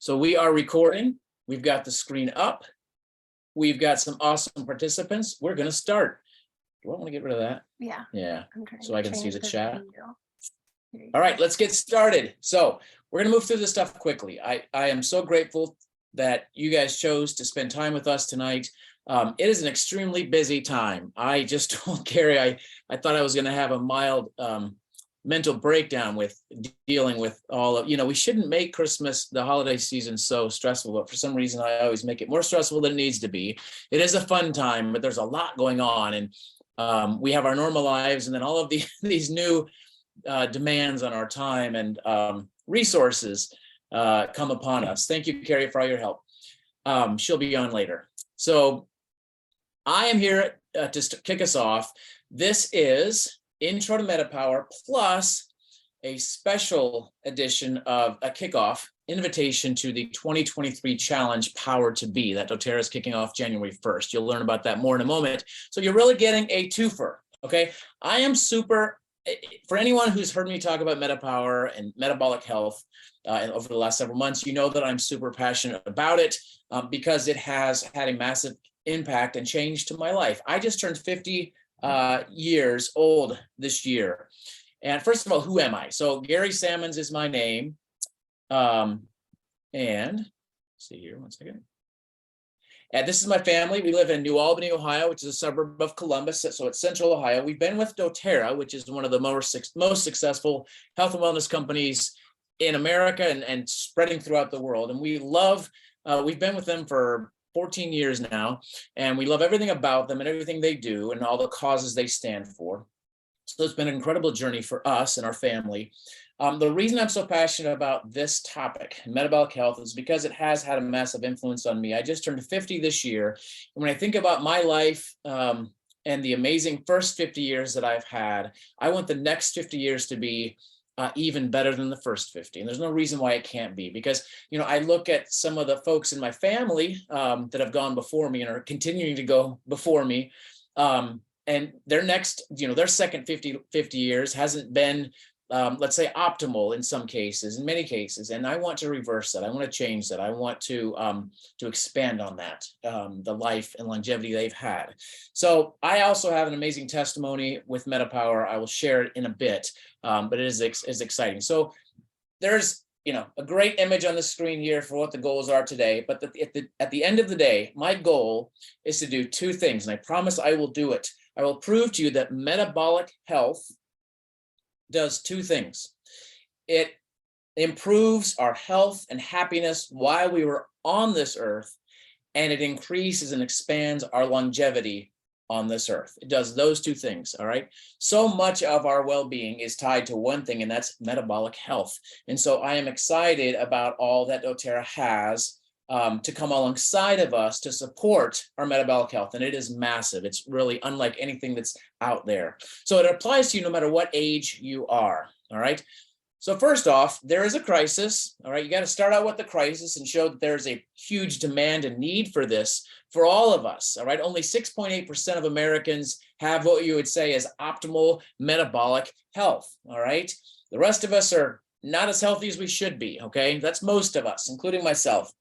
So we are recording. We've got the screen up. We've got some awesome participants. We're going to start. Do I want to get rid of that? Yeah. Yeah. So I can see the this chat. video. All right, let's get started. So we're going to move through this stuff quickly. I am so grateful that you guys chose to spend time with us tonight. It is an extremely busy time. I just told Gary I thought I was going to have a mild mental breakdown with dealing with all of, we shouldn't make Christmas, the holiday season, so stressful, but for some reason I always make it more stressful than it needs to be. It is a fun time, but there's a lot going on, and we have our normal lives, and then all of these new demands on our time and resources come upon us. Thank you, Carrie, for all your help. She'll be on later. So I am here to kick us off. This is Intro to MetaPWR plus a special edition of a kickoff invitation to the 2023 challenge Power to Be that dōTERRA is kicking off January 1st. You'll learn about that more in a moment. So you're really getting a twofer, okay? I am super, for anyone who's heard me talk about MetaPWR and metabolic health over the last several months, you know that I'm super passionate about it because it has had a massive impact and change to my life. I just turned 50 years old this year. And first of all, who am I? So Gary Sammons is my name. And let's see here, one second. And this is my family. We live in New Albany, Ohio, which is a suburb of Columbus. So it's central Ohio. We've been with dōTERRA, which is one of the most successful health and wellness companies in America and spreading throughout the world. And we love, we've been with them for 14 years now, and we love everything about them and everything they do and all the causes they stand for. So it's been an incredible journey for us and our family. The reason I'm so passionate about this topic, metabolic health, is because it has had a massive influence on me. I just turned 50 this year. And when I think about my life and the amazing first 50 years that I've had, I want the next 50 years to be even better than the first 50. And there's no reason why it can't be, because, I look at some of the folks in my family that have gone before me and are continuing to go before me. And their next, their second 50 years hasn't been, let's say, optimal in some cases, in many cases. And I want to reverse that. I want to change that. I want to expand on that, the life and longevity they've had. So I also have an amazing testimony with MetaPWR. I will share it in a bit, but it is exciting. So there's, a great image on the screen here for what the goals are today. But at the end of the day, my goal is to do two things, and I promise I will do it. I will prove to you that metabolic health does two things. It improves our health and happiness while we were on this earth, and it increases and expands our longevity on this earth. It does those two things, all right? So much of our well-being is tied to one thing, and that's metabolic health. And so I am excited about all that dōTERRA has to come alongside of us to support our metabolic health. And it is massive. It's really unlike anything that's out there. So it applies to you no matter what age you are, all right? So first off, there is a crisis, all right? You got to start out with the crisis and show that there's a huge demand and need for this for all of us, all right? Only 6.8% of Americans have what you would say is optimal metabolic health, all right? The rest of us are not as healthy as we should be, okay? That's most of us, including myself.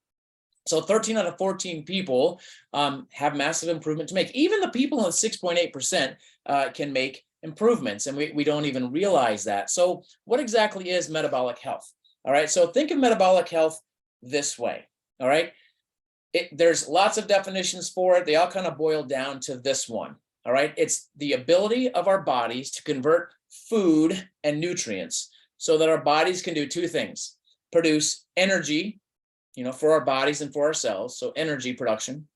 So 13 out of 14 people have massive improvement to make. Even the people in the 6.8% can make improvements, and we don't even realize that. So what exactly is metabolic health? All right, so think of metabolic health this way, all right? There's lots of definitions for it. They all kind of boil down to this one, all right? It's the ability of our bodies to convert food and nutrients so that our bodies can do two things: produce energy, for our bodies and for our cells, so energy production,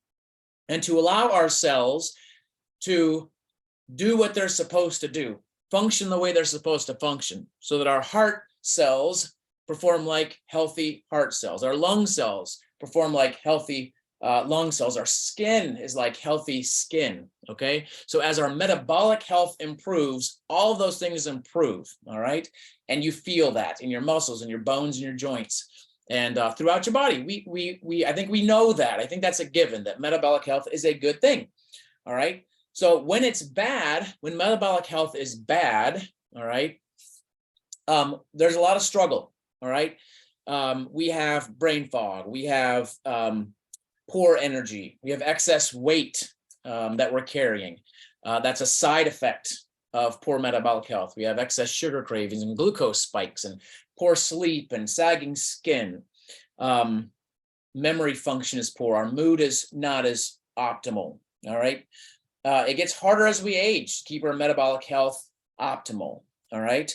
and to allow our cells to do what they're supposed to do, function the way they're supposed to function, so that our heart cells perform like healthy heart cells, our lung cells perform like healthy lung cells, our skin is like healthy skin, okay? So as our metabolic health improves, all of those things improve, all right? And you feel that in your muscles and your bones and your joints. And throughout your body, I think we know that. I think that's a given, that metabolic health is a good thing. All right. So when it's bad, when metabolic health is bad, all right, there's a lot of struggle. All right. we have brain fog, we have poor energy, we have excess weight that we're carrying. That's a side effect of poor metabolic health. We have excess sugar cravings and glucose spikes and poor sleep and sagging skin. Memory function is poor. Our mood is not as optimal. All right. It gets harder as we age to keep our metabolic health optimal. All right.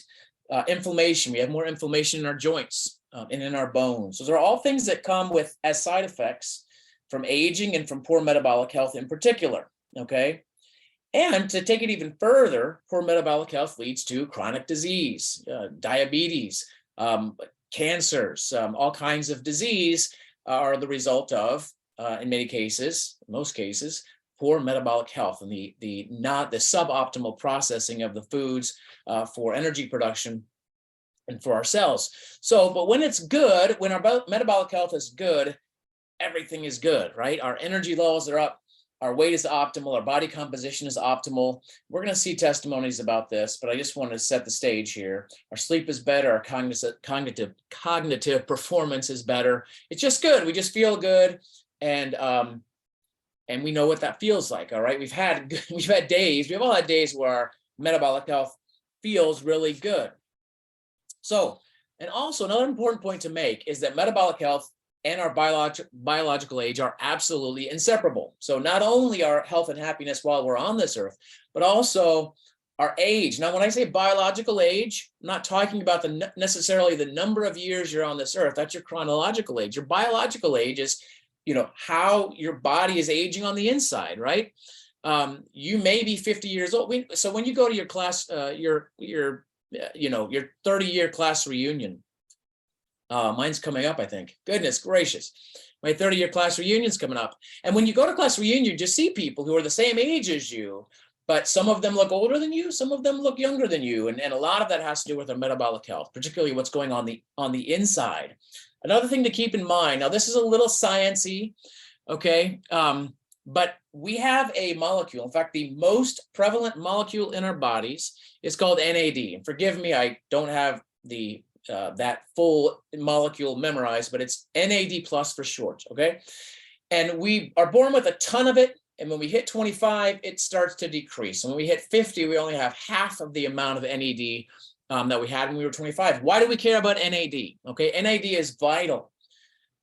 Inflammation. We have more inflammation in our joints and in our bones. Those are all things that come with as side effects from aging and from poor metabolic health in particular. Okay. And to take it even further, poor metabolic health leads to chronic disease, diabetes, cancers, all kinds of disease are the result of, in many cases, most cases, poor metabolic health and the suboptimal processing of the foods for energy production and for our cells. So, but when it's good, when our metabolic health is good, everything is good, right? Our energy levels are up. Our weight is optimal. Our body composition is optimal. We're going to see testimonies about this, but I just want to set the stage here. Our sleep is better. Our cognitive performance is better. It's just good. We just feel good, and we know what that feels like. All right, we've had days. We've all had days where our metabolic health feels really good. So, and also another important point to make is that metabolic health and our biological age are absolutely inseparable. So not only our health and happiness while we're on this earth, but also our age. Now, when I say biological age, I'm not talking about necessarily the number of years you're on this earth. That's your chronological age. Your biological age is, how your body is aging on the inside, right? You may be 50 years old. So when you go to your class, your 30-year class reunion, mine's coming up, I think. Goodness gracious. My 30-year class reunion's coming up. And when you go to class reunion, you just see people who are the same age as you, but some of them look older than you, some of them look younger than you. And a lot of that has to do with their metabolic health, particularly what's going on the inside. Another thing to keep in mind, now this is a little sciencey, okay? But we have a molecule. In fact, the most prevalent molecule in our bodies is called NAD. And forgive me, I don't have that full molecule memorized, but it's NAD plus for short, okay? And we are born with a ton of it, and when we hit 25, it starts to decrease. And when we hit 50, we only have half of the amount of NAD that we had when we were 25. Why do we care about NAD? Okay, NAD is vital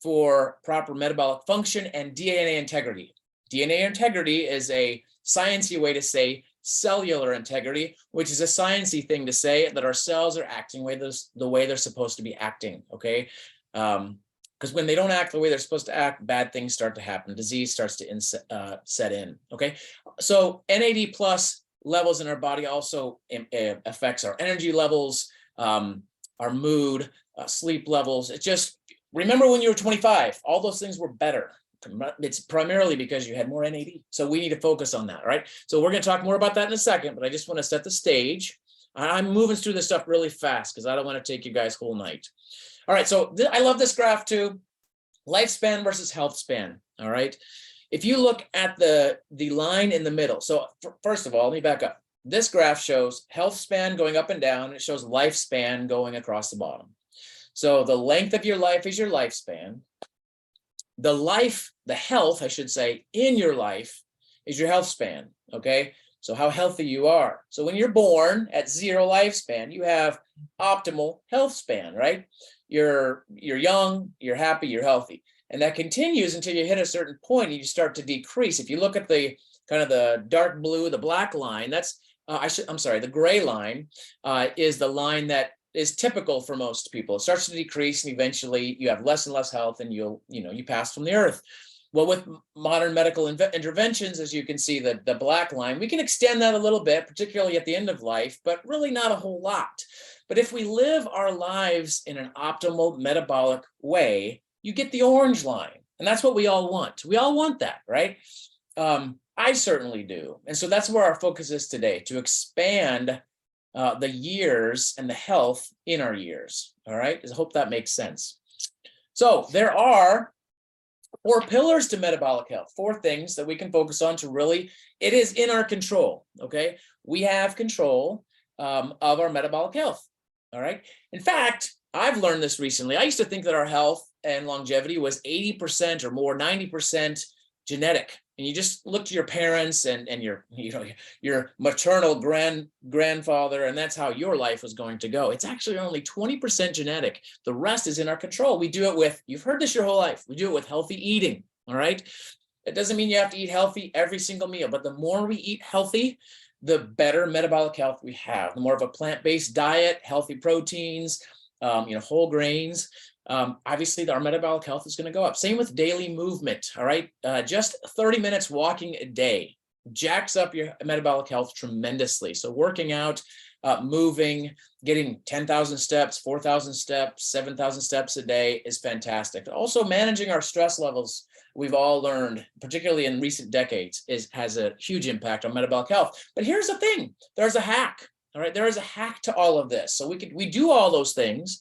for proper metabolic function and DNA integrity. DNA integrity is a sciencey way to say cellular integrity, which is a sciencey thing to say that our cells are acting the way they're supposed to be acting, okay? Because when they don't act the way they're supposed to act, bad things start to happen. Disease starts to set in, okay? So NAD plus levels in our body also affects our energy levels, our mood, sleep levels. It just, remember when you were 25, all those things were better. It's primarily because you had more NAD. So we need to focus on that, right? So we're going to talk more about that in a second, but I just want to set the stage. I'm moving through this stuff really fast because I don't want to take you guys whole night. All right, so I love this graph too. Lifespan versus health span, all right? If you look at the line in the middle, so first of all, let me back up. This graph shows health span going up and down. It shows lifespan going across the bottom. So the length of your life is your lifespan. The health, I should say, in your life is your health span, okay? So how healthy you are. So when you're born at 0 lifespan, you have optimal health span, right? You're young, you're happy, you're healthy. And that continues until you hit a certain point and you start to decrease. If you look at the kind of the dark blue, the black line, that's, the gray line is the line that is typical for most people. It starts to decrease and eventually you have less and less health and you pass from the earth. Well, with modern medical interventions, as you can see, the black line, we can extend that a little bit, particularly at the end of life, but really not a whole lot. But if we live our lives in an optimal metabolic way, you get the orange line. And that's what we all want. We all want that, right? I certainly do. And so that's where our focus is today, to expand the years and the health in our years. All right. I hope that makes sense. So there are 4 pillars to metabolic health, 4 things that we can focus on to really, it is in our control. Okay. We have control of our metabolic health. All right. In fact, I've learned this recently. I used to think that our health and longevity was 80% or more, 90% genetic. And you just look to your parents and your maternal grandfather, and that's how your life was going to go. It's actually only 20% genetic. The rest is in our control. We do it with, you've heard this your whole life, we do it with healthy eating, all right? It doesn't mean you have to eat healthy every single meal, but the more we eat healthy, the better metabolic health we have. The more of a plant-based diet, healthy proteins, whole grains, obviously our metabolic health is going to go up. Same with daily movement. All right. Just 30 minutes walking a day jacks up your metabolic health tremendously. So working out, moving, getting 10,000 steps, 4,000 steps, 7,000 steps a day is fantastic. Also managing our stress levels, we've all learned, particularly in recent decades, has a huge impact on metabolic health. But here's the thing, there's a hack. All right, there is a hack to all of this. So we do all those things,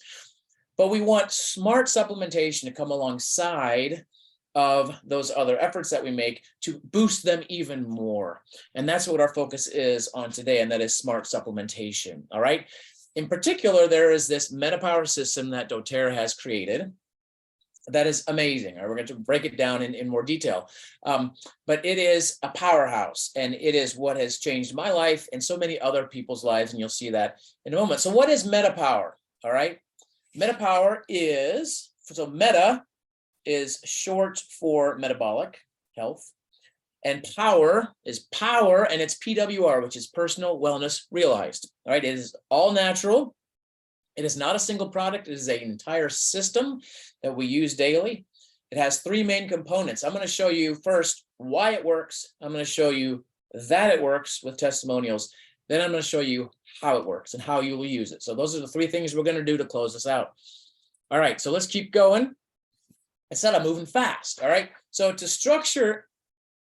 but we want smart supplementation to come alongside of those other efforts that we make to boost them even more. And that's what our focus is on today, and that is smart supplementation. All right. In particular, there is this MetaPWR system that dōTERRA has created. That is amazing. We're going to break it down in more detail. But it is a powerhouse, and it is what has changed my life and so many other people's lives, and you'll see that in a moment. So what is MetaPWR? All right. MetaPWR is, so Meta is short for metabolic health, and power is power, and it's PWR, which is personal wellness realized. All right. It is all natural. It is not a single product. It is an entire system that we use daily. It has three main components. I'm going to show you first why it works. I'm going to show you that it works with testimonials. Then I'm going to show you how it works and how you will use it. So those are the three things we're going to do to close this out. All right, so let's keep going. I said I'm moving fast. All right, so to structure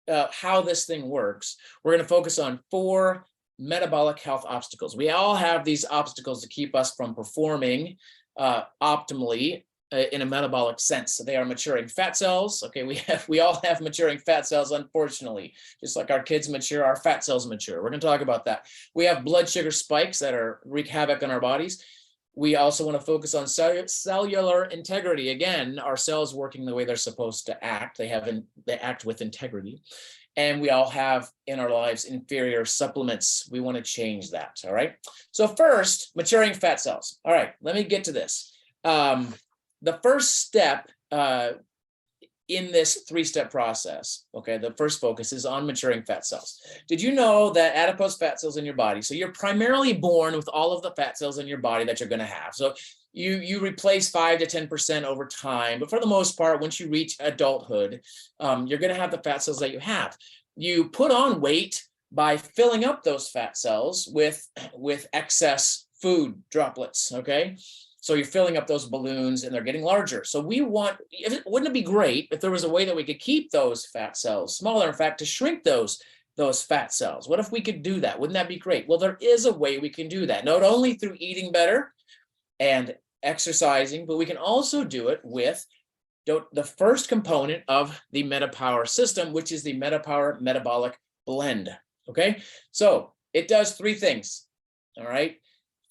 how this thing works, we're going to focus on 4 metabolic health obstacles. We all have these obstacles to keep us from performing optimally in a metabolic sense. So they are maturing fat cells. Okay, we all have maturing fat cells, unfortunately. Just like our kids mature, our fat cells mature. We're going to talk about that. We have blood sugar spikes that wreak havoc on our bodies. We also want to focus on cellular integrity. Again, our cells working the way they're supposed to act. They act with integrity. And we all have in our lives inferior supplements. We want to change that. All right. So first, maturing fat cells. All right, let me get to this. The first step in this 3-step process, okay, the first focus is on maturing fat cells. Did you know that adipose fat cells in your body, so you're primarily born with all of the fat cells in your body that you're going to have. So you replace 5 to 10% over time, but for the most part, once you reach adulthood, you're going to have the fat cells that you have. You put on weight by filling up those fat cells with excess food droplets, okay? So you're filling up those balloons and they're getting larger. So wouldn't it be great if there was a way that we could keep those fat cells smaller, in fact, to shrink those fat cells? What if we could do that? Wouldn't that be great? Well, there is a way we can do that, not only through eating better and exercising, but we can also do it with the first component of the MetaPWR system, which is the MetaPWR Metabolic Blend. Okay, so it does 3 things. All right,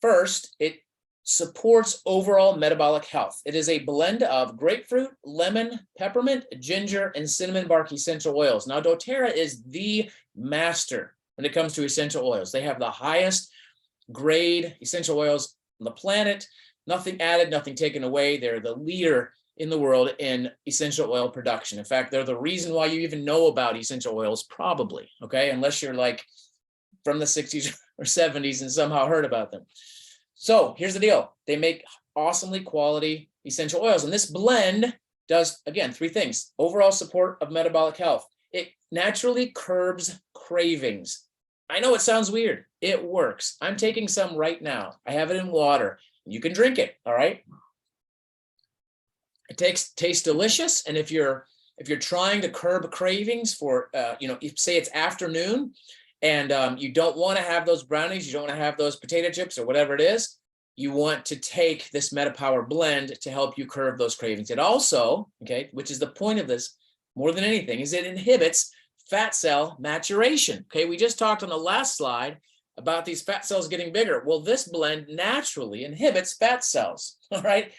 first, it supports overall metabolic health. It is a blend of grapefruit, lemon, peppermint, ginger, and cinnamon bark essential oils. Now, dōTERRA is the master when it comes to essential oils. They have the highest grade essential oils on the planet. Nothing added, nothing taken away. They're the leader in the world in essential oil production. In fact, they're the reason why you even know about essential oils, probably, okay? Unless you're like from the 60s or 70s and somehow heard about them. So here's the deal. They make awesomely quality essential oils. And this blend does, again, 3 things. Overall support of metabolic health. It naturally curbs cravings. I know it sounds weird. It works. I'm taking some right now. I have it in water. You can drink it, all right? It tastes delicious. And if you're trying to curb cravings for, say it's afternoon, and you don't want to have those brownies, you don't want to have those potato chips or whatever it is, you want to take this MetaPWR blend to help you curb those cravings. It also, okay, which is the point of this more than anything, is it inhibits fat cell maturation. Okay, we just talked on the last slide about these fat cells getting bigger. Well, this blend naturally inhibits fat cells, all right?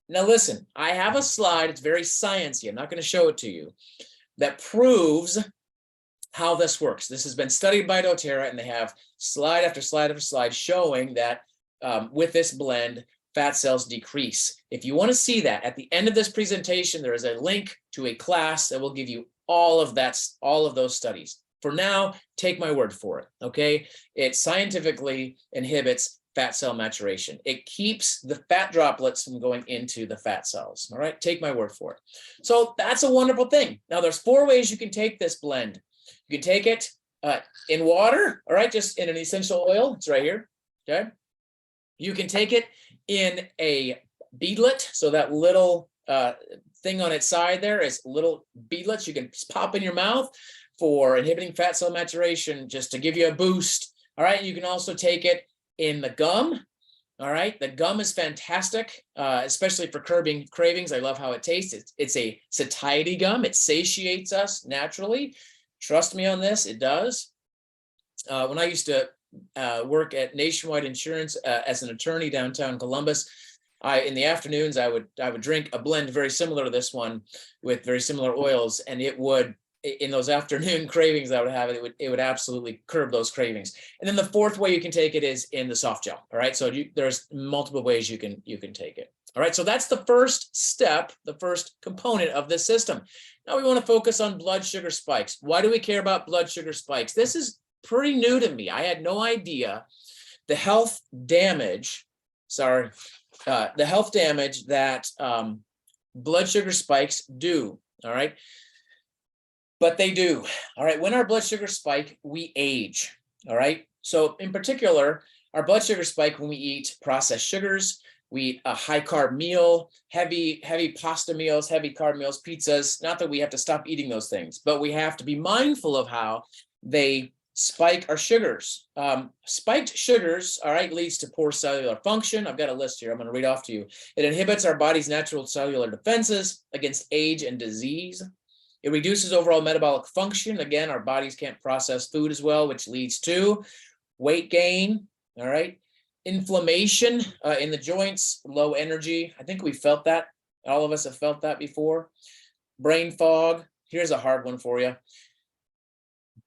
Now listen, I have a slide, it's very sciencey, I'm not gonna show it to you, that proves how this works. This has been studied by dōTERRA, and they have slide after slide after slide showing that with this blend, fat cells decrease. If you want to see that, at the end of this presentation, there is a link to a class that will give you all of those studies. For now, take my word for it, okay? It scientifically inhibits fat cell maturation. It keeps the fat droplets from going into the fat cells, all right? Take my word for it. So that's a wonderful thing. Now, there's 4 ways you can take this blend. You can take it in water, all right, just in an essential oil. It's right here, okay? You can take it in a beadlet, so that little thing on its side there is little beadlets you can pop in your mouth for inhibiting fat cell maturation, just to give you a boost, all right? You can also take it in the gum, all right? The gum is fantastic, especially for curbing cravings. I love how it tastes. It's a satiety gum. It satiates us naturally. Trust me on this, it does. When I used to work at Nationwide Insurance as an attorney downtown Columbus, in the afternoons I would drink a blend very similar to this one with very similar oils, and it would, in those afternoon cravings I would have, it would absolutely curb those cravings. And then the 4th way you can take it is in the soft gel. All right, so there's multiple ways you can take it. All right, so that's the first step, the first component of this system. Now we want to focus on blood sugar spikes. Why do we care about blood sugar spikes? This is pretty new to me. I had no idea the health damage, the health damage that blood sugar spikes do, all right? But they do, all right? When our blood sugar spike, we age, all right? So in particular, our blood sugar spike when we eat processed sugars, we eat a high carb meal, heavy pasta meals, heavy carb meals, pizzas. Not that we have to stop eating those things, but we have to be mindful of how they spike our sugars. Spiked sugars, all right, leads to poor cellular function. I've got a list here I'm going to read off to you. It inhibits our body's natural cellular defenses against age and disease. It reduces overall metabolic function. Again, our bodies can't process food as well, which leads to weight gain, all right? Inflammation in the joints, low energy. I think we felt that. All of us have felt that before. Brain fog. Here's a hard one for you.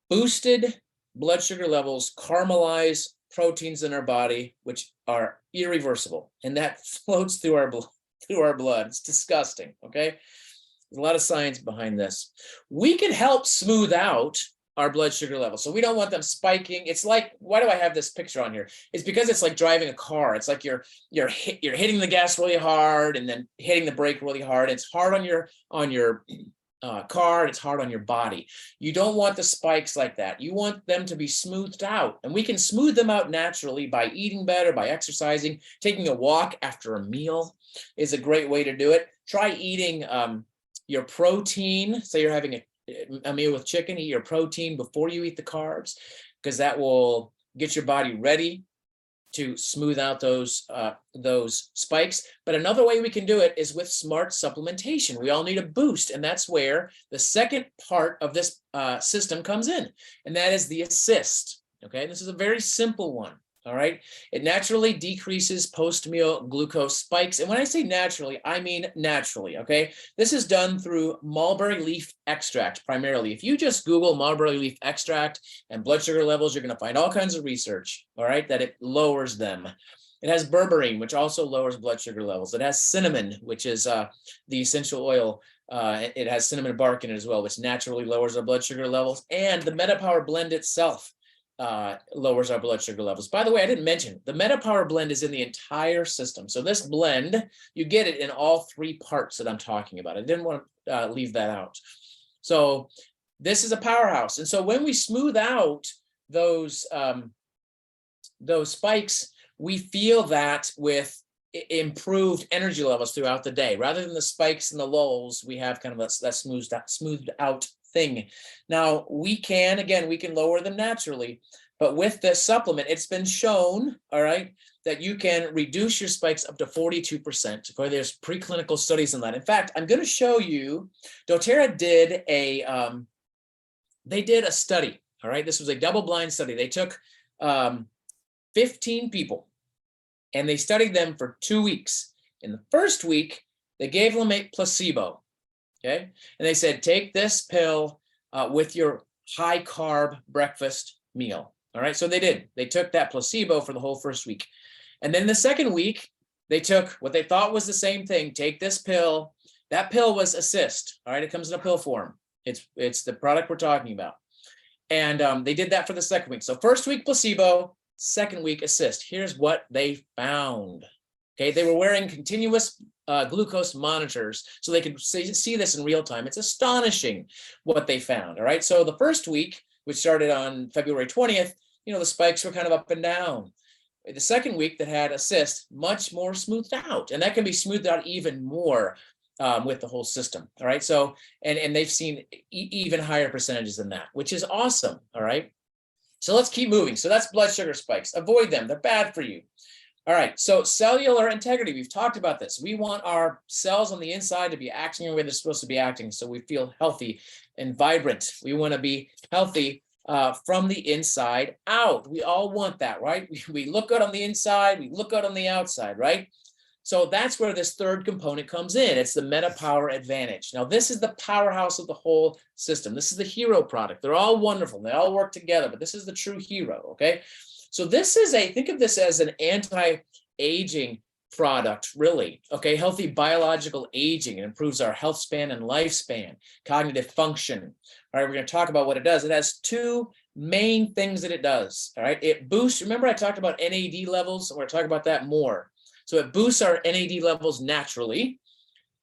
Boosted blood sugar levels caramelize proteins in our body, which are irreversible, and that floats through our blood. It's disgusting, okay? There's a lot of science behind this. We can help smooth out our blood sugar levels. So we don't want them spiking. It's like, why do I have this picture on here? It's because it's like driving a car. It's like you're hitting the gas really hard and then hitting the brake really hard. It's hard on your car, and it's hard on your body. You don't want the spikes like that. You want them to be smoothed out, and we can smooth them out naturally by eating better, by exercising. Taking a walk after a meal is a great way to do it. Try eating your protein. Say you're having a meal with chicken, eat your protein before you eat the carbs, because that will get your body ready to smooth out those spikes. But another way we can do it is with smart supplementation. We all need a boost, and that's where the second part of this system comes in, and that is the assist. Okay, this is a very simple one. All right, it naturally decreases post-meal glucose spikes. And when I say naturally, I mean naturally, okay? This is done through mulberry leaf extract primarily. If you just Google mulberry leaf extract and blood sugar levels, you're gonna find all kinds of research, all right, that it lowers them. It has berberine, which also lowers blood sugar levels. It has cinnamon, which is the essential oil. It has cinnamon bark in it as well, which naturally lowers our blood sugar levels. And the MetaPWR blend itself lowers our blood sugar levels. By the way, I didn't mention, the MetaPWR blend is in the entire system. So this blend, you get it in all 3 parts that I'm talking about. I didn't want to leave that out. So this is a powerhouse. And so when we smooth out those spikes, we feel that with improved energy levels throughout the day. Rather than the spikes and the lulls, we have kind of that smoothed out thing. Now we can lower them naturally, but with this supplement, it's been shown, all right, that you can reduce your spikes up to 42%. There's preclinical studies on that. In fact, I'm going to show you, dōTERRA did a study, all right? This was a double-blind study. They took 15 people, and they studied them for 2 weeks. In the first week, they gave them a placebo, okay? And they said, take this pill with your high carb breakfast meal. All right, so they did. They took that placebo for the whole first week. And then the second week, they took what they thought was the same thing. Take this pill. That pill was Assist. All right, it comes in a pill form. It's the product we're talking about. And they did that for the second week. So first week placebo, second week Assist. Here's what they found. Okay, they were wearing continuous glucose monitors so they could see this in real time. It's astonishing what they found. All right, so the first week, which started on February 20th, the spikes were kind of up and down. The second week that had Assist, much more smoothed out, and that can be smoothed out even more with the whole system. All right, so and they've seen even higher percentages than that, which is awesome. All right, so let's keep moving. So that's blood sugar spikes. Avoid them. They're bad for you. All right, so cellular integrity. We've talked about this. We want our cells on the inside to be acting the way they're supposed to be acting, so we feel healthy and vibrant. We want to be healthy from the inside out. We all want that, right? We look good on the inside, we look good on the outside, right? So that's where this third component comes in. It's the MetaPWR Advantage. Now, this is the powerhouse of the whole system. This is the hero product. They're all wonderful. They all work together, but this is the true hero, okay? So this is think of this as an anti-aging product, really, okay? Healthy biological aging. It improves our health span and lifespan, cognitive function. All right, we're going to talk about what it does. It has two main things that it does, all right? It boosts, remember I talked about NAD levels? We're going to talk about that more. So it boosts our NAD levels naturally,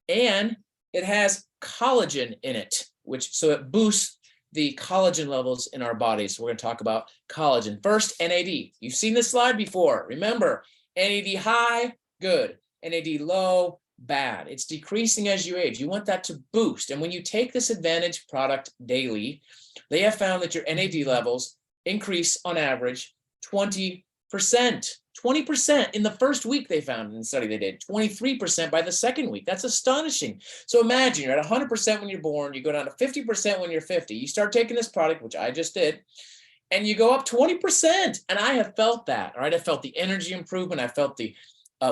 and it has collagen in it, so it boosts the collagen levels in our bodies. So we're going to talk about collagen. First, NAD. You've seen this slide before. Remember, NAD high, good. NAD low, bad. It's decreasing as you age. You want that to boost. And when you take this Advantage product daily, they have found that your NAD levels increase on average 20%. 20% in the first week they found in the study they did, 23% by the second week. That's astonishing. So imagine you're at 100% when you're born, you go down to 50% when you're 50. You start taking this product, which I just did, and you go up 20%. And I have felt that, all right? I felt the energy improvement. I felt the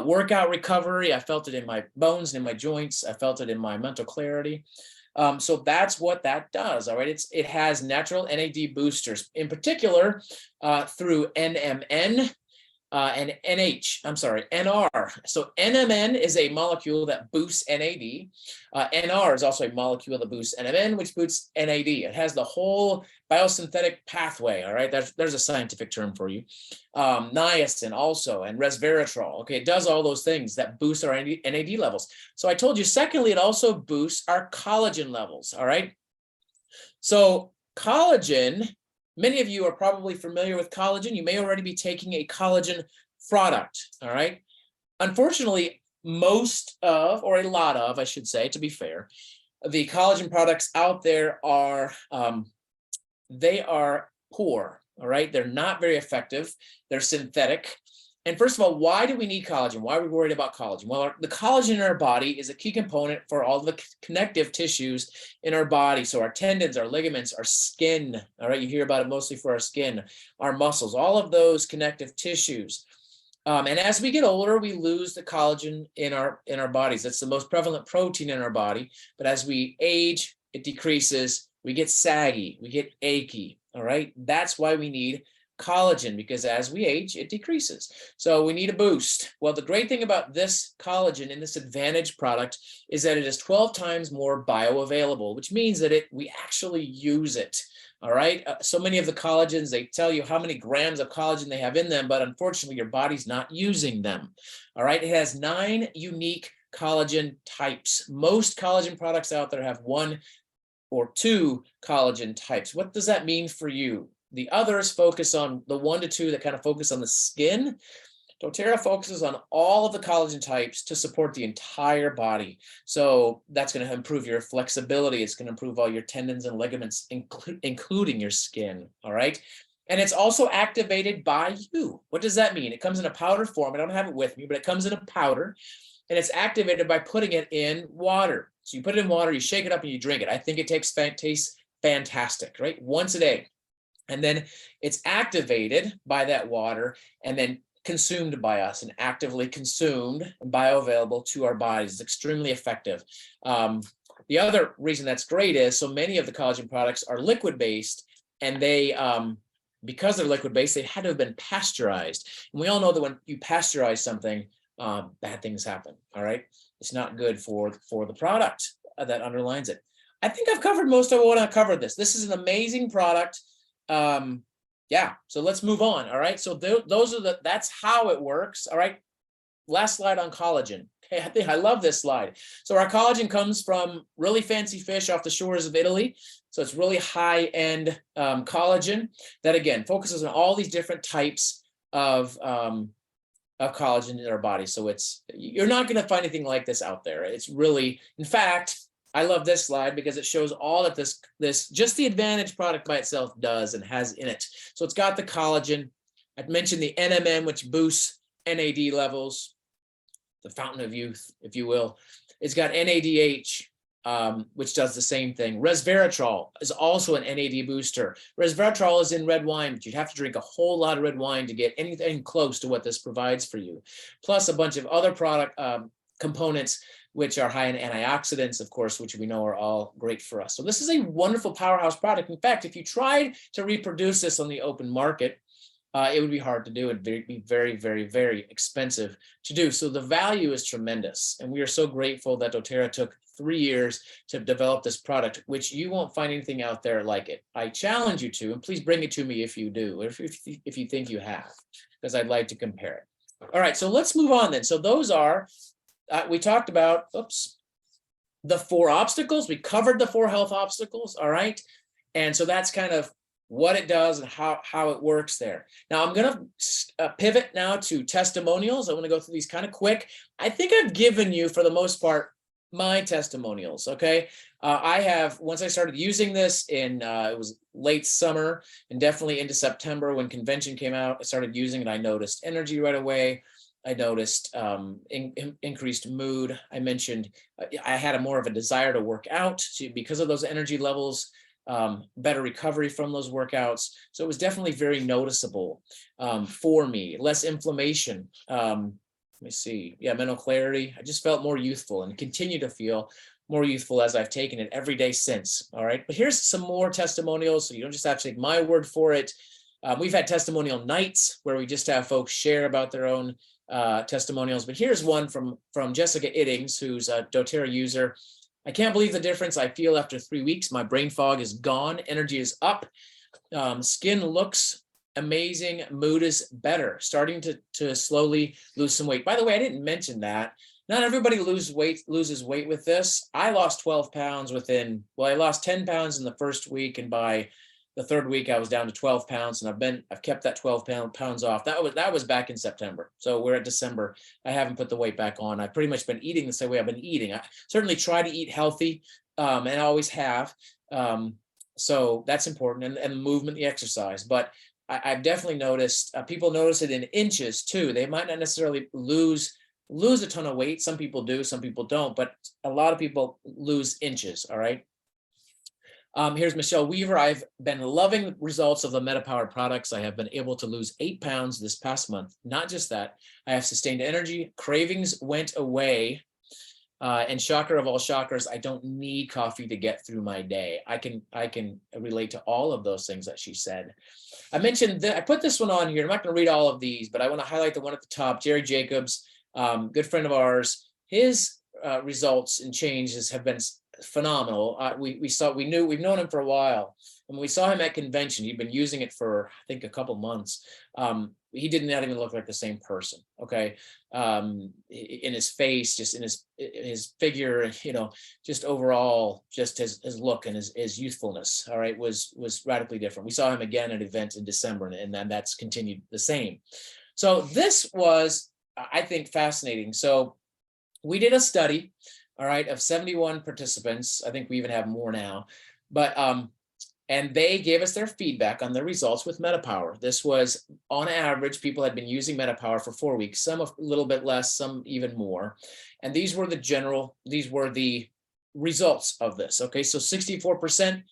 workout recovery. I felt it in my bones and in my joints. I felt it in my mental clarity. So that's what that does, all right? It has natural NAD boosters, in particular through NMN, and NR. So NMN is a molecule that boosts NAD. NR is also a molecule that boosts NMN, which boosts NAD. It has the whole biosynthetic pathway, all right? There's a scientific term for you. Niacin also, and resveratrol. Okay, it does all those things that boost our NAD levels. So I told you, secondly, it also boosts our collagen levels, all right? So collagen, many of you are probably familiar with collagen. You may already be taking a collagen product, all right? Unfortunately, most of, or a lot of, I should say, to be fair, the collagen products out there are, they are poor, all right? They're not very effective. They're synthetic. And first of all, why do we need collagen? Why are we worried about collagen? Well, the collagen in our body is a key component for all the connective tissues in our body. So our tendons, our ligaments, our skin, all right? You hear about it mostly for our skin, our muscles, all of those connective tissues. And as we get older, we lose the collagen in our bodies. That's the most prevalent protein in our body. But as we age, it decreases. We get saggy, we get achy, all right? That's why we need collagen, because as we age, it decreases. So we need a boost. Well, the great thing about this collagen in this Advantage product is that it is 12 times more bioavailable, which means that we actually use it. All right. So many of the collagens, they tell you how many grams of collagen they have in them, but unfortunately, your body's not using them. All right. It has 9 unique collagen types. Most collagen products out there have 1 or 2 collagen types. What does that mean for you? The others focus on the 1 to 2 that kind of focus on the skin. dōTERRA focuses on all of the collagen types to support the entire body. So that's going to improve your flexibility. It's going to improve all your tendons and ligaments, including your skin. All right. And it's also activated by you. What does that mean? It comes in a powder form. I don't have it with me, but it comes in a powder, and it's activated by putting it in water. So you put it in water, you shake it up, and you drink it. I think it tastes fantastic, right? Once a day. And then it's activated by that water and then consumed by us and actively consumed and bioavailable to our bodies. It's extremely effective. The other reason that's great is so many of the collagen products are liquid-based, and they, because they're liquid-based, they had to have been pasteurized. And we all know that when you pasteurize something, bad things happen, all right? It's not good for the product that underlines it. I think I've covered most of what I covered this. This is an amazing product. Yeah, so let's move on, all right? So those are that's how it works, all right? Last slide on collagen. Okay, I love this slide. So our collagen comes from really fancy fish off the shores of Italy. So it's really high-end collagen that, again, focuses on all these different types of collagen in our body. So you're not going to find anything like this out there. It's really, in fact, I love this slide because it shows all that this just the Advantage product by itself does and has in it. So it's got the collagen. I'd mentioned the NMN, which boosts NAD levels, the fountain of youth, if you will. It's got NADH, which does the same thing. Resveratrol is also an NAD booster. Resveratrol is in red wine, but you'd have to drink a whole lot of red wine to get anything close to what this provides for you. Plus a bunch of other product components, which are high in antioxidants, of course, which we know are all great for us. So this is a wonderful powerhouse product. In fact, if you tried to reproduce this on the open market, it would be hard to do. It'd be very, very, very expensive to do. So the value is tremendous. And we are so grateful that dōTERRA took 3 years to develop this product, which you won't find anything out there like it. I challenge you to, and please bring it to me if you do, if you think you have, because I'd like to compare it. All right, so let's move on then. So those are, we talked about, the 4 obstacles. We covered the 4 health obstacles, all right? And so that's kind of what it does and how it works there. Now I'm going to pivot now to testimonials. I want to go through these kind of quick. I think I've given you, for the most part, my testimonials, okay? I have, once I started using this in, it was late summer and definitely into September when convention came out, I started using it. I noticed energy right away. I noticed increased mood. I mentioned I had more of a desire to work out because of those energy levels. Better recovery from those workouts. So it was definitely very noticeable for me. Less inflammation. Let me see. Yeah, mental clarity. I just felt more youthful and continue to feel more youthful as I've taken it every day since. All right. But here's some more testimonials. So you don't just have to take my word for it. We've had testimonial nights where we just have folks share about their own testimonials. But here's one from Jessica Iddings, who's a dōTERRA user. I can't believe the difference I feel after 3 weeks. My brain fog is gone. Energy is up. Skin looks amazing. Mood is better. Starting to slowly lose some weight. By the way, I didn't mention that. Not everybody loses weight with this. I lost 12 pounds within, well, I lost 10 pounds in the first week. And by the 3rd week, I was down to 12 pounds, and I've kept that 12 pounds off. That was back in September. So we're at December. I haven't put the weight back on. I've pretty much been eating the same way I've been eating. I certainly try to eat healthy, and I always have. So that's important, and the movement, the exercise. But I've definitely noticed people notice it in inches too. They might not necessarily lose a ton of weight. Some people do, some people don't, but a lot of people lose inches. All right. Here's Michelle Weaver. I've been loving the results of the MetaPWR products. I have been able to lose 8 pounds this past month. Not just that, I have sustained energy. Cravings went away. And shocker of all shockers, I don't need coffee to get through my day. I can relate to all of those things that she said. I mentioned that I put this one on here. I'm not going to read all of these, but I want to highlight the one at the top. Jerry Jacobs, good friend of ours. His results and changes have been phenomenal. We've known him for a while, and when we saw him at convention, he'd been using it for, I think, a couple months. He did not even look like the same person. Okay, in his face, just in his figure, just overall, just his look and his youthfulness. All right, was radically different. We saw him again at an event in December, and then that's continued the same. So this was, I think, fascinating. So we did a study, all right, of 71 participants. I think we even have more now, but and they gave us their feedback on their results with MetaPWR. This was, on average, people had been using MetaPWR for 4 weeks, some a little bit less, some even more. And these were the results of this. Okay, so 64%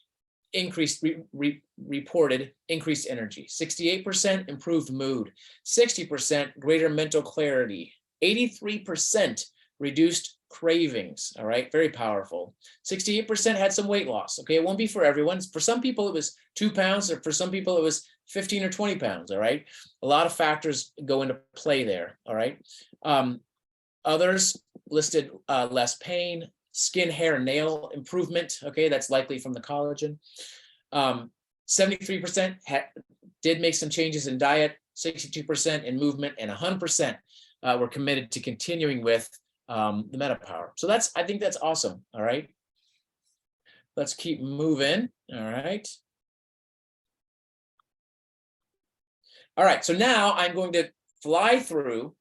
reported increased energy, 68% improved mood, 60% greater mental clarity, 83% reduced cravings. All right, very powerful. 68% had some weight loss. Okay, it won't be for everyone. For some people, it was 2 pounds, or for some people, it was 15 or 20 pounds. All right, a lot of factors go into play there. All right, others listed less pain, skin, hair, and nail improvement. Okay, that's likely from the collagen. 73% did make some changes in diet, 62% in movement, and 100% were committed to continuing with the MetaPWR. So I think that's awesome. All right, let's keep moving. All right. All right, so now I'm going to fly through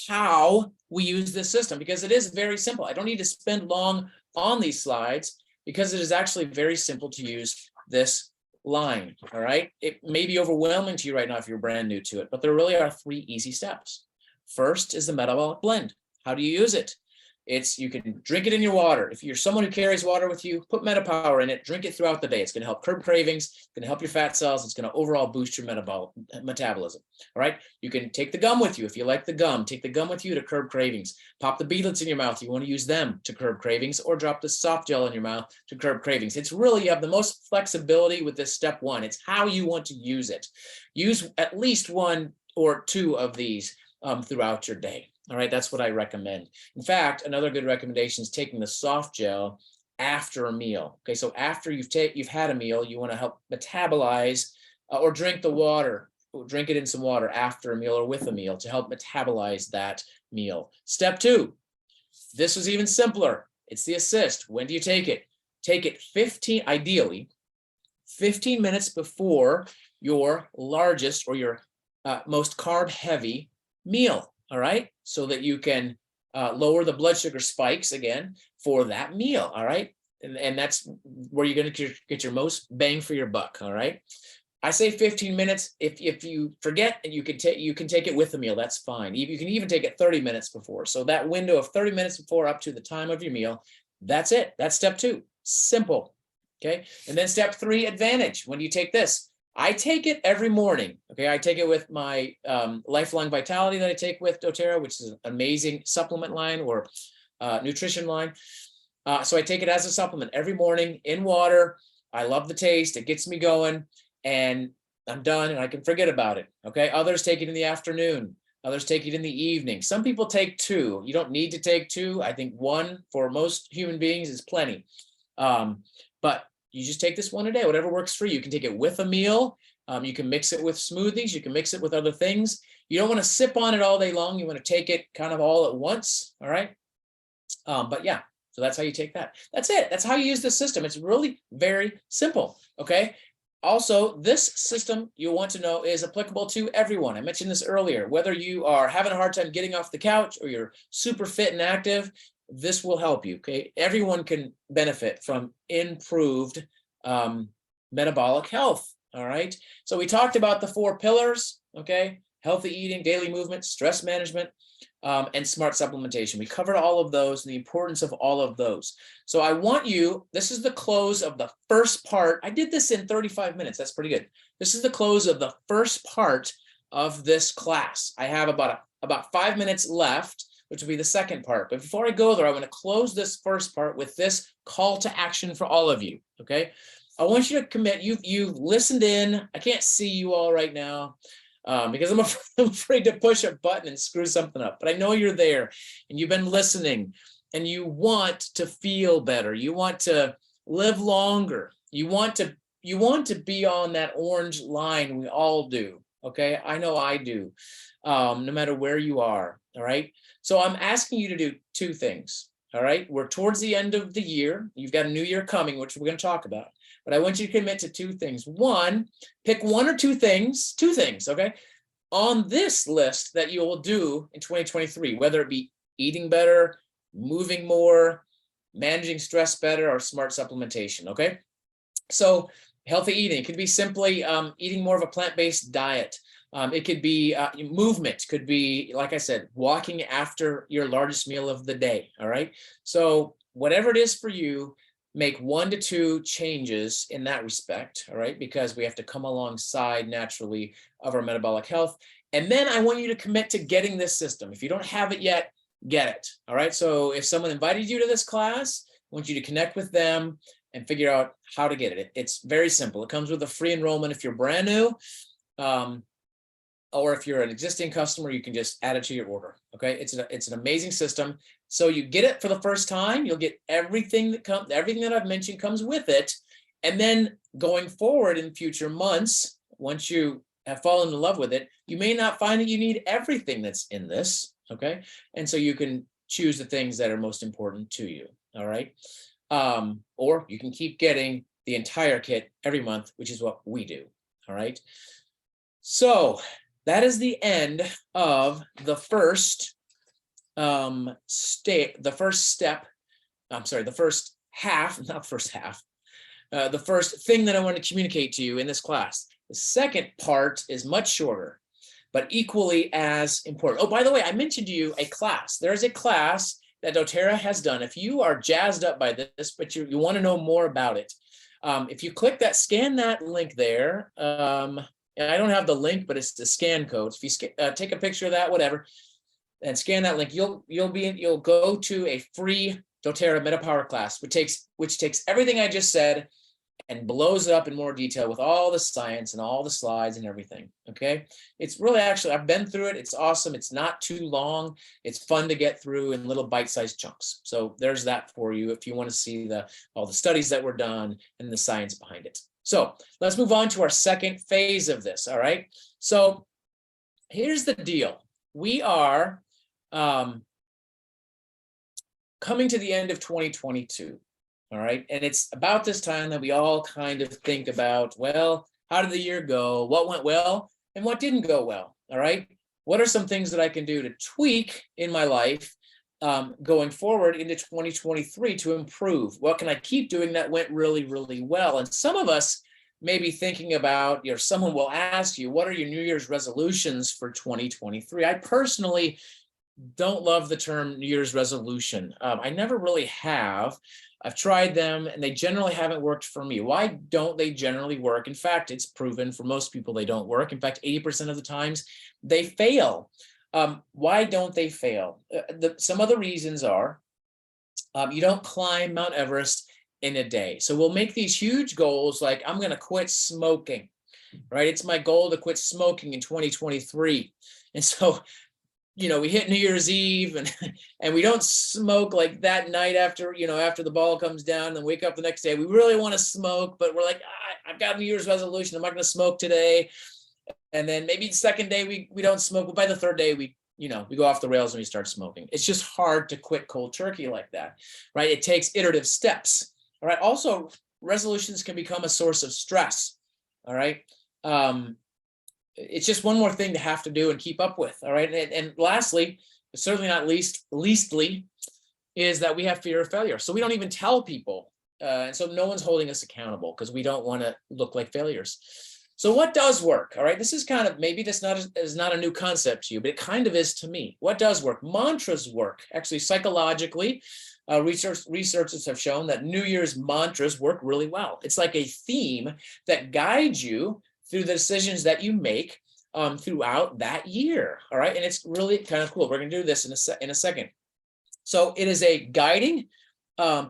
how we use this system, because it is very simple. I don't need to spend long on these slides because it is actually very simple to use this line. All right, it may be overwhelming to you right now if you're brand new to it, but there really are 3 easy steps. First is the metabolic blend. How do you use it? You can drink it in your water. If you're someone who carries water with you, put MetaPWR in it, drink it throughout the day. It's going to help curb cravings, it's going to help your fat cells, it's going to overall boost your metabolism. All right. You can take the gum with you. If you like the gum, take the gum with you to curb cravings. Pop the beetlets in your mouth. You want to use them to curb cravings, or drop the soft gel in your mouth to curb cravings. It's really, you have the most flexibility with this step 1. It's how you want to use it. Use at least 1 or 2 of these throughout your day. All right, that's what I recommend. In fact, another good recommendation is taking the soft gel after a meal. Okay, so after you've had a meal, you want to help metabolize or drink the water. Drink it in some water after a meal or with a meal to help metabolize that meal. Step 2, this was even simpler. It's the assist. When do you take it? Take it ideally 15 minutes before your largest or your most carb-heavy meal. All right, so that you can lower the blood sugar spikes again for that meal. All right, and that's where you're going to get your most bang for your buck. All right, I say 15 minutes. If you forget, you can take it with the meal. That's fine. You can even take it 30 minutes before. So that window of 30 minutes before up to the time of your meal, that's it. That's step 2. Simple. Okay, and then step 3, advantage. When do you take this? I take it every morning. Okay, I take it with my Lifelong Vitality that I take with dōTERRA, which is an amazing supplement line or nutrition line. So I take it as a supplement every morning in water. I love the taste. It gets me going, and I'm done, and I can forget about it. Okay, others take it in the afternoon. Others take it in the evening. Some people take 2. You don't need to take 2. I think 1 for most human beings is plenty. But you just take this 1 a day, whatever works for you. You can take it with a meal. You can mix it with smoothies. You can mix it with other things. You don't want to sip on it all day long. You want to take it kind of all at once. All right. But yeah, so that's how you take that. That's it. That's how you use the system. It's really very simple. Okay. Also, this system, you'll want to know, is applicable to everyone. I mentioned this earlier. Whether you are having a hard time getting off the couch or you're super fit and active, this will help you. Okay, everyone can benefit from improved metabolic health. All right, so we talked about the 4 pillars. Okay, healthy eating, daily movement, stress management, and smart supplementation. We covered all of those and the importance of all of those. So I want you, this is the close of the first part. I did this in 35 minutes. That's pretty good. This is the close of the first part of this class. I have about 5 minutes left, which will be the second part. But before I go there, I want to close this first part with this call to action for all of you. Okay, I want you to commit. You've listened in. I can't see you all right now because I'm afraid to push a button and screw something up. But I know you're there and you've been listening, and you want to feel better. You want to live longer. You want to be on that orange line. We all do. Okay, I know I do. No matter where you are. All right. So I'm asking you to do 2 things. All right. We're towards the end of the year. You've got a new year coming, which we're going to talk about. But I want you to commit to 2 things. 1, pick 1 or 2 things, 2 things, okay, on this list that you will do in 2023, whether it be eating better, moving more, managing stress better, or smart supplementation, okay? So healthy eating, it could be simply eating more of a plant-based diet. It could be movement, could be, like I said, walking after your largest meal of the day. All right. So whatever it is for you, make 1 to 2 changes in that respect, all right, because we have to come alongside naturally of our metabolic health. And then I want you to commit to getting this system. If you don't have it yet, get it, all right? So if someone invited you to this class, I want you to connect with them and figure out how to get it. It's very simple. It comes with a free enrollment if you're brand new, or if you're an existing customer, you can just add it to your order, okay? It's an amazing system. So you get it for the first time, you'll get everything that I've mentioned comes with it. And then going forward in future months, once you have fallen in love with it, you may not find that you need everything that's in this, okay? And so you can choose the things that are most important to you, all right? Or you can keep getting the entire kit every month, which is what we do, all right? So that is the end of the first the first thing that I want to communicate to you in this class. The second part is much shorter, but equally as important. Oh, by the way, I mentioned to you a class. There's a class that dōTERRA has done. If you are jazzed up by this, but you want to know more about it, if you click that, scan that link there. And I don't have the link, but it's the scan code. If you take a picture of that, whatever, and scan that link, you'll go to a free dōTERRA MetaPWR class, which takes everything I just said and blows it up in more detail with all the science and all the slides and everything. Okay, it's really, actually, I've been through it. It's awesome. It's not too long. It's fun to get through in little bite-sized chunks. So there's that for you if you want to see all the studies that were done and the science behind it. So let's move on to our second phase of this, all right? So here's the deal. We are coming to the end of 2022, all right? And it's about this time that we all kind of think about, well, how did the year go? What went well and what didn't go well, all right? What are some things that I can do to tweak in my life going forward into 2023 to improve? What can I keep doing that went really, really well? And some of us may be thinking about, someone will ask you, what are your New Year's resolutions for 2023? I personally don't love the term New Year's resolution. I never really have. I've tried them and they generally haven't worked for me. Why don't they generally work? In fact, it's proven for most people they don't work. In fact, 80% of the times they fail. Why don't they fail? Some of the reasons are you don't climb Mount Everest in a day. So we'll make these huge goals like, I'm going to quit smoking, right? It's my goal to quit smoking in 2023. And so, we hit New Year's Eve and we don't smoke like that night after the ball comes down, and then wake up the next day. We really want to smoke, but we're like, I've got a New Year's resolution. I'm not going to smoke today. And then maybe the second day we don't smoke, but by the third day we go off the rails and we start smoking. It's just hard to quit cold turkey like that, right? It takes iterative steps, all right? Also, resolutions can become a source of stress, all right? It's just one more thing to have to do and keep up with, all right? And lastly, but certainly not leastly, is that we have fear of failure. So we don't even tell people. And so no one's holding us accountable because we don't want to look like failures. So what does work? All right, this is kind of, maybe this is not a new concept to you, but it kind of is to me. What does work? Mantras work. Actually, psychologically, researchers have shown that New Year's mantras work really well. It's like a theme that guides you through the decisions that you make throughout that year. All right, and it's really kind of cool. We're going to do this in a second. So it is a guiding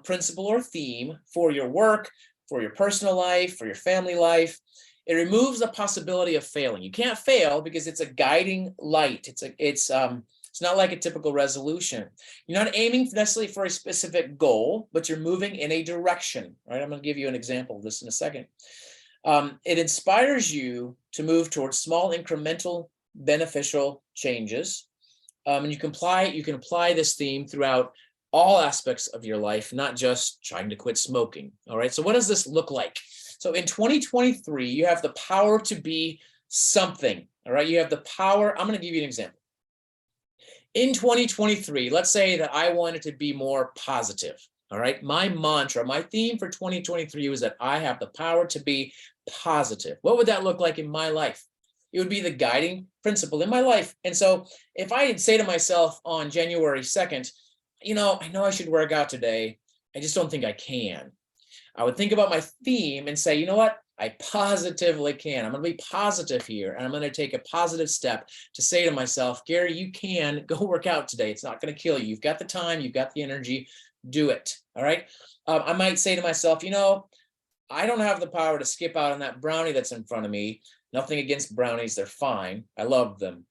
principle or theme for your work, for your personal life, for your family life. It removes the possibility of failing. You can't fail because it's a guiding light. It's not like a typical resolution. You're not aiming necessarily for a specific goal, but you're moving in a direction. Right? I'm going to give you an example of this in a second. It inspires you to move towards small, incremental, beneficial changes. And you can apply this theme throughout all aspects of your life, not just trying to quit smoking. All right. So what does this look like? So in 2023, you have the power to be something. All right. You have the power. I'm going to give you an example. In 2023, let's say that I wanted to be more positive. All right. My mantra, my theme for 2023 was that I have the power to be positive. What would that look like in my life? It would be the guiding principle in my life. And so if I had say to myself on January 2nd, I know I should work out today, I just don't think I can. I would think about my theme and say, you know what? I positively can. I'm going to be positive here. And I'm going to take a positive step to say to myself, Gary, you can go work out today. It's not going to kill you. You've got the time. You've got the energy. Do it. All right. I might say to myself, you know, I don't have the power to skip out on that brownie that's in front of me. Nothing against brownies. They're fine. I love them.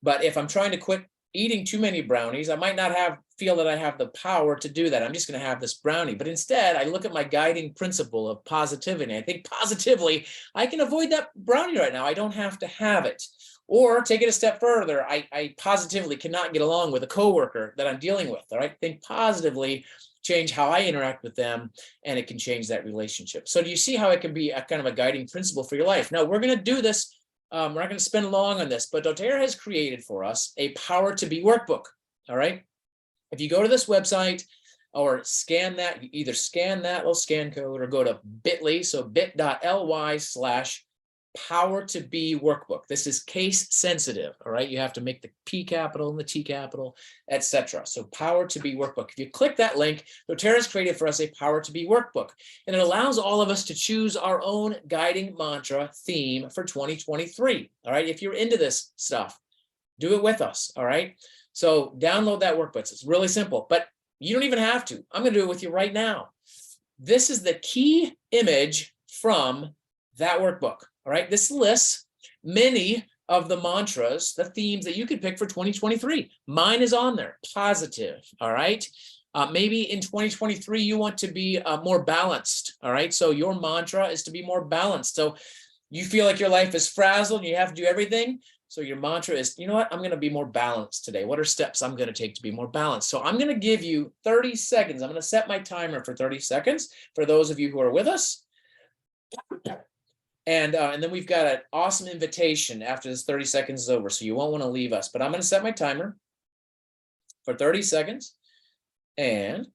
But if I'm trying to quit eating too many brownies, I might not feel that I have the power to do that. I'm just going to have this brownie. But instead, I look at my guiding principle of positivity. I think positively, I can avoid that brownie right now. I don't have to have it. Or take it a step further. I positively cannot get along with a coworker that I'm dealing with. All right. Think positively, change how I interact with them, and it can change that relationship. So do you see how it can be a kind of a guiding principle for your life? Now, we're going to do this. We're not going to spend long on this, but dōTERRA has created for us a Power to Be workbook. All right. If you go to this website or scan that, you either scan that little scan code or go to bit.ly, so bit.ly/Power to Be workbook. This is case sensitive. All right. You have to make the P capital and the T capital, etc. So Power to Be workbook. If you click that link, dōTERRA has created for us a Power to Be workbook, and it allows all of us to choose our own guiding mantra theme for 2023. All right. If you're into this stuff, do it with us. All right. So download that workbook. It's really simple, but you don't even have to. I'm going to do it with you right now. This is the key image from that workbook. All right. This lists many of the mantras, the themes that you could pick for 2023. Mine is on there, positive. All right. Maybe in 2023, you want to be more balanced. All right. So your mantra is to be more balanced. So you feel like your life is frazzled and you have to do everything. So your mantra is, you know what, I'm going to be more balanced today. What are steps I'm going to take to be more balanced? So I'm going to give you 30 seconds. I'm going to set my timer for 30 seconds for those of you who are with us. And then we've got an awesome invitation after this 30 seconds is over. So you won't want to leave us, but I'm going to set my timer for 30 seconds and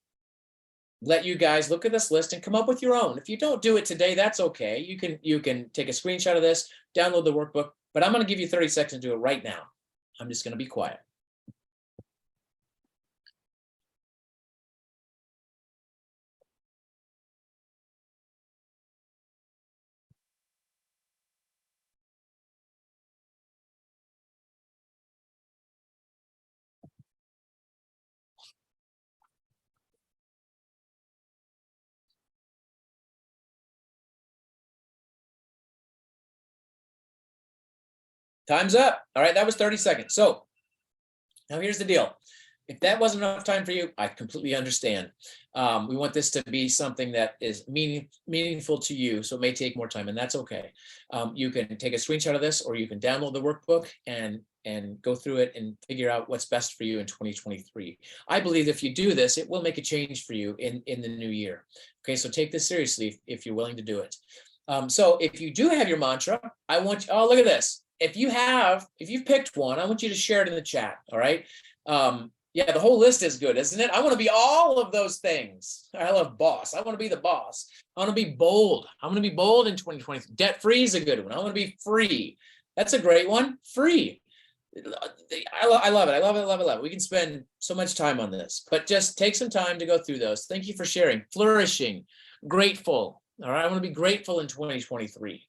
let you guys look at this list and come up with your own. If you don't do it today, that's okay. You can take a screenshot of this, download the workbook, but I'm going to give you 30 seconds to do it right now. I'm just going to be quiet. Time's up. All right, that was 30 seconds. So now here's the deal. If that wasn't enough time for you, I completely understand. We want this to be something that is meaningful to you, so it may take more time, and that's okay. You can take a screenshot of this, or you can download the workbook and go through it and figure out what's best for you in 2023. I believe if you do this, it will make a change for you in the new year. Okay, so take this seriously if you're willing to do it. So if you do have your mantra, I want you, oh, look at this. If you've picked one, I want you to share it in the chat. All right. Yeah, the whole list is good, isn't it? I want to be all of those things. I love boss. I want to be the boss. I want to be bold. I'm going to be bold in 2020. Debt free is a good one. I want to be free. That's a great one. Free. I love it. I love it. I love it. I love it. We can spend so much time on this, but just take some time to go through those. Thank you for sharing. Flourishing, grateful. All right. I want to be grateful in 2023.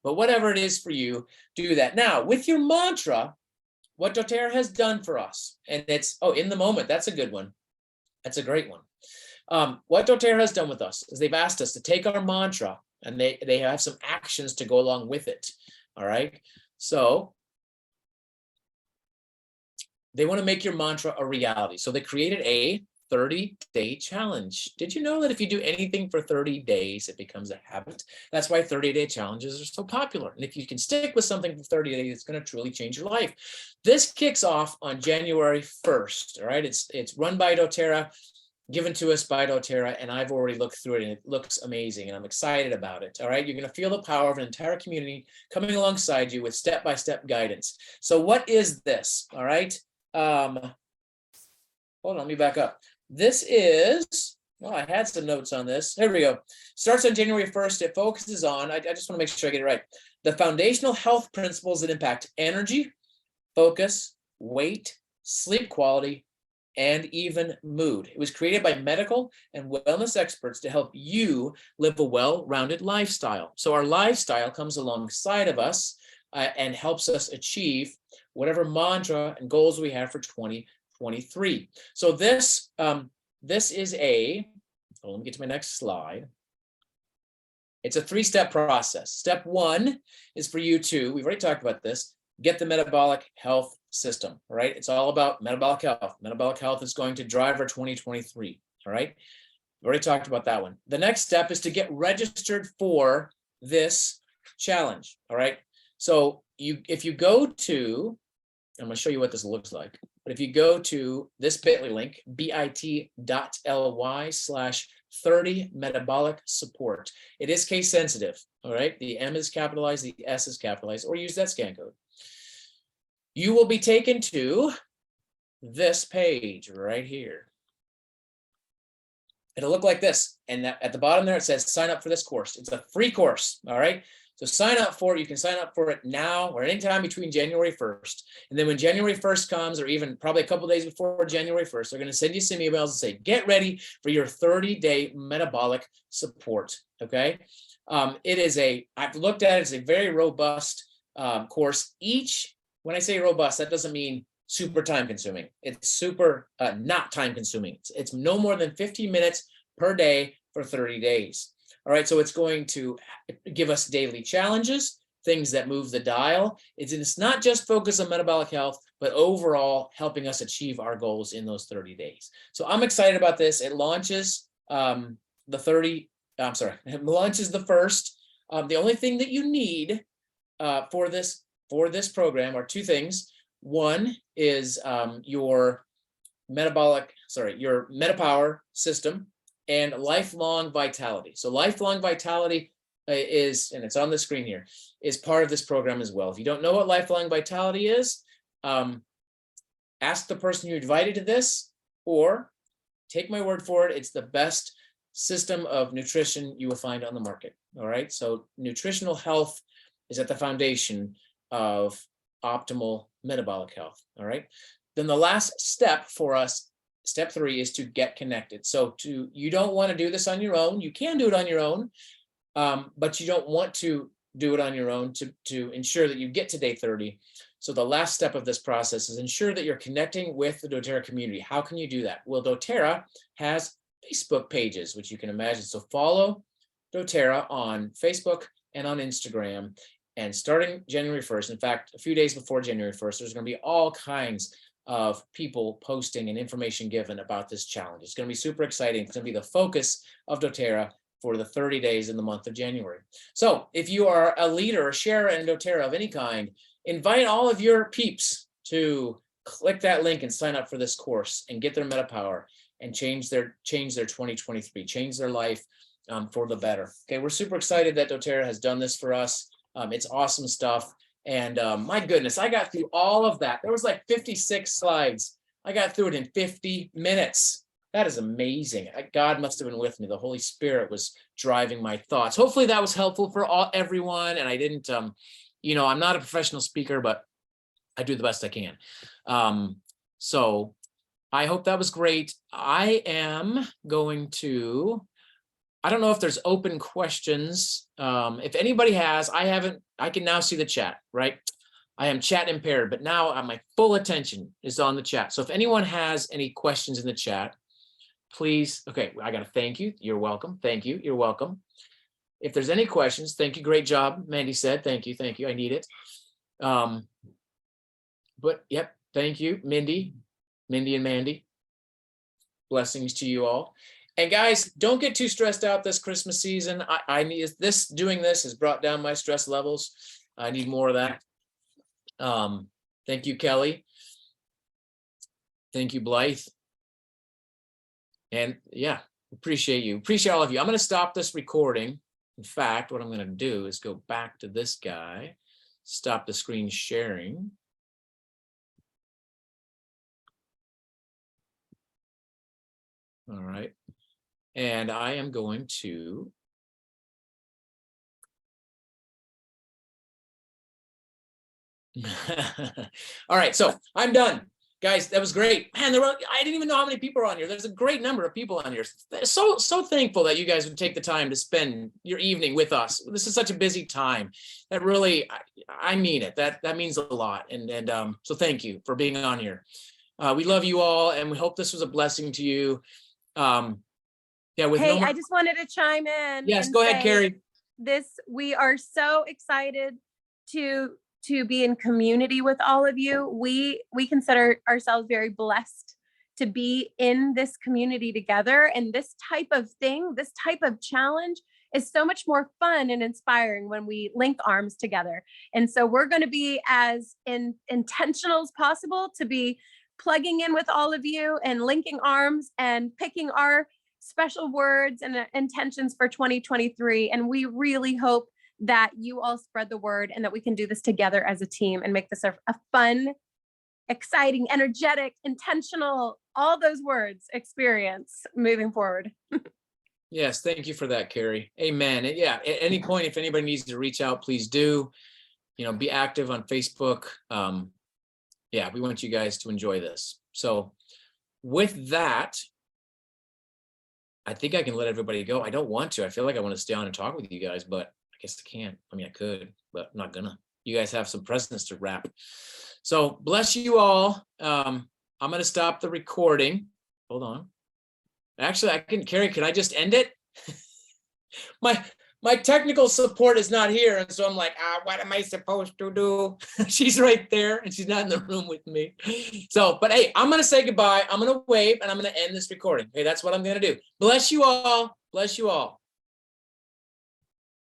But whatever it is for you, do that. Now, with your mantra, what dōTERRA has done for us, and it's, oh, in the moment, that's a good one. That's a great one. What dōTERRA has done with us is they've asked us to take our mantra, and they have some actions to go along with it. All right. So they want to make your mantra a reality. So they created a 30-day challenge. Did you know that if you do anything for 30 days, it becomes a habit? That's why 30-day challenges are so popular. And if you can stick with something for 30 days, it's going to truly change your life. This kicks off on January 1st. All right. It's run by dōTERRA, given to us by dōTERRA, and I've already looked through it and it looks amazing and I'm excited about it. All right. You're going to feel the power of an entire community coming alongside you with step-by-step guidance. So what is this? All right. Hold on, let me back up. This is, well, I had some notes on this. Here we go. Starts on January 1st. It focuses on, I just want to make sure I get it right, the foundational health principles that impact energy, focus, weight, sleep quality, and even mood. It was created by medical and wellness experts to help you live a well-rounded lifestyle. So our lifestyle comes alongside of us and helps us achieve whatever mantra and goals we have for 2023. So this is let me get to my next slide. It's a 3-step process. Step 1 is for you to, we've already talked about this, get the metabolic health system, all right? It's all about metabolic health. Metabolic health is going to drive our 2023, all right? We've already talked about that one. The next step is to get registered for this challenge, all right? So if you go to, I'm going to show you what this looks like, but if you go to this bit.ly link, bit.ly/30 metabolic support, it is case sensitive, all right? The M is capitalized, the S is capitalized, or use that scan code. You will be taken to this page right here. It'll look like this. And at the bottom there, it says sign up for this course. It's a free course, all right? So sign up for it. You can sign up for it now or anytime between January 1st. And then when January 1st comes, or even probably a couple days before January 1st, they're going to send you some emails and say, get ready for your 30-day metabolic support, okay? I've looked at it, it's a very robust course. When I say robust, that doesn't mean super time consuming. It's super not time consuming. It's no more than 15 minutes per day for 30 days. All right, so it's going to give us daily challenges, things that move the dial. It's not just focused on metabolic health, but overall helping us achieve our goals in those 30 days. So I'm excited about this. It launches it launches the 1st. The only thing that you need for this program are 2 things. One is your MetaPWR system and lifelong vitality. So lifelong vitality is, and it's on the screen here, is part of this program as well. If you don't know what lifelong vitality is, ask the person you invited to this, or take my word for it. It's the best system of nutrition you will find on the market. All right. So nutritional health is at the foundation of optimal metabolic health. All right. Then the last step for us, step 3, is to get connected. So you don't want to do this on your own. You can do it on your own, but you don't want to do it on your own to ensure that you get to day 30. So the last step of this process is ensure that you're connecting with the dōTERRA community. How can you do that? Well, dōTERRA has Facebook pages, which you can imagine. So follow dōTERRA on Facebook and on Instagram. And starting January 1st, in fact, a few days before January 1st, there's going to be all kinds of people posting and information given about this challenge. It's going to be super exciting. It's going to be the focus of dōTERRA for the 30 days in the month of January. So if you are a leader, a sharer in dōTERRA of any kind, invite all of your peeps to click that link and sign up for this course and get their MetaPWR and change their 2023, change their life for the better. Okay, we're super excited that dōTERRA has done this for us. It's awesome stuff. And my goodness, I got through all of that. There was like 56 slides. I got through it in 50 minutes. That is amazing. God must have been with me. The Holy Spirit was driving my thoughts. Hopefully that was helpful for everyone. And I didn't, I'm not a professional speaker, but I do the best I can. So I hope that was great. I am going to, I don't know if there's open questions. If anybody has, I can now see the chat, right? I am chat impaired, but now my full attention is on the chat. So if anyone has any questions in the chat, please, okay, I got to thank you. You're welcome. Thank you. You're welcome. If there's any questions, thank you. Great job. Mandy said, thank you. Thank you. I need it. But yep. Thank you, Mindy and Mandy. Blessings to you all. And guys, don't get too stressed out this Christmas season. Doing this has brought down my stress levels. I need more of that. Thank you, Kelly. Thank you, Blythe. And yeah, appreciate you. Appreciate all of you. I'm going to stop this recording. In fact, what I'm going to do is go back to this guy, stop the screen sharing. All right. And I am going to all right, so I'm done. Guys, that was great. Man, I didn't even know how many people are on here. There's a great number of people on here. So thankful that you guys would take the time to spend your evening with us. This is such a busy time. That really, I mean it. That means a lot. And so thank you for being on here. We love you all, and we hope this was a blessing to you. Yeah. Hey, I just wanted to chime in. Yes, go ahead, Carrie. We are so excited to be in community with all of you. We consider ourselves very blessed to be in this community together. And this type of thing, this type of challenge is so much more fun and inspiring when we link arms together. And so we're going to be as intentional as possible to be plugging in with all of you and linking arms and picking our special words and intentions for 2023. And we really hope that you all spread the word and that we can do this together as a team and make this a fun, exciting, energetic, intentional, all those words experience moving forward. Yes, thank you for that, Carrie. Amen. And yeah, at any point, if anybody needs to reach out, please do. Be active on Facebook. Yeah, we want you guys to enjoy this. So with that, I think I can let everybody go. I don't want to. I feel like I want to stay on and talk with you guys, but I guess I can't. I mean, I could, but I'm not gonna. You guys have some presents to wrap. So bless you all. I'm gonna stop the recording. Hold on. Actually, Carrie, can I just end it? My technical support is not here. And so I'm like, what am I supposed to do? She's right there and she's not in the room with me. So, but hey, I'm gonna say goodbye. I'm gonna wave and I'm gonna end this recording. Okay, that's what I'm gonna do. Bless you all. Bless you all.